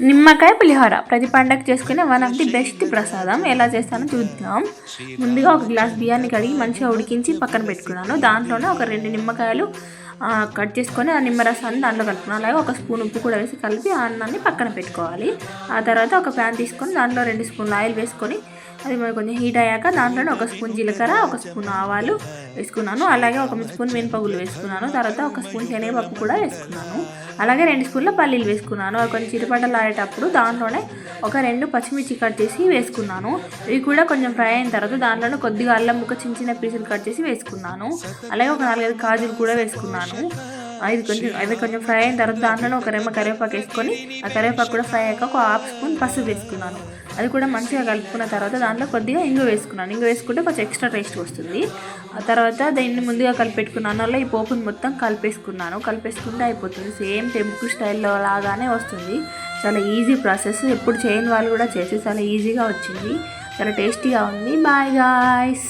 నిమ్మకాయ పులిహోర ప్రతి పండగ చేసుకునే వన్ ఆఫ్ ది బెస్ట్ ప్రసాదం. ఎలా చేస్తానో చూద్దాం. ముందుగా ఒక గ్లాస్ బియ్యాన్ని కడిగి మంచిగా ఉడికించి పక్కన పెట్టుకున్నాను. దాంట్లోనే ఒక 2 నిమ్మకాయలు కట్ చేసుకొని ఆ నిమ్మరసాన్ని దాంట్లో కలుపుకున్నాను. అలాగే ఒక స్పూన్ ఉప్పు కూడా వేసి కలిపి ఆ అన్నాన్ని పక్కన పెట్టుకోవాలి. ఆ తర్వాత ఒక ప్యాన్ తీసుకొని దాంట్లో 2 స్పూన్లు ఆయిల్ వేసుకొని అది కొంచెం హీట్ అయ్యాక దాంట్లోనే ఒక స్పూన్ జీలకర్ర, ఒక స్పూన్ ఆవాలు వేసుకున్నాను. అలాగే ఒక స్పూన్ మినపగుళ్ళు వేసుకున్నాను. తర్వాత ఒక స్పూన్ శనగపప్పు కూడా వేసుకున్నాను. అలాగే 2 స్పూన్ల పల్లీలు వేసుకున్నాను. అవి కొంచెం చిటపటలాడేటప్పుడు దాంట్లోనే ఒక 2 పచ్చిమిర్చి కట్ చేసి వేసుకున్నాను. ఇవి కూడా కొంచెం ఫ్రై అయిన తర్వాత దాంట్లోనే కొద్దిగా అల్లం ముక్క చిన్న చిన్న పీసులు కట్ చేసి వేసుకున్నాను. అలాగే ఒక 4-5 కాజులు కూడా వేసుకున్నాను. అది కొంచెం ఫ్రై అయిన తర్వాత దాంట్లోనే ఒక రెమ్మ కరివేపాకు వేసుకొని ఆ కరివేపాకు కూడా ఫ్రై అయ్యాక ఒక హాఫ్ స్పూన్ పసుపు వేసుకున్నాను. అది కూడా మంచిగా కలుపుకున్న తర్వాత దాంట్లో కొద్దిగా ఇంగు వేసుకున్నాను. ఇంగు వేసుకుంటే కొంచెం ఎక్స్ట్రా టేస్ట్ వస్తుంది. ఆ తర్వాత దీన్ని ముందుగా కలిపెట్టుకున్నాను. అలా ఈ పోపుని మొత్తం కలిపేసుకుంటే అయిపోతుంది. సేమ్ టెంపుల్ స్టైల్లో లాగానే వస్తుంది. చాలా ఈజీ ప్రాసెస్. ఎప్పుడు చేయని వాళ్ళు కూడా చేసి చాలా ఈజీగా వచ్చింది. చాలా టేస్టీగా ఉంది. Bye guys.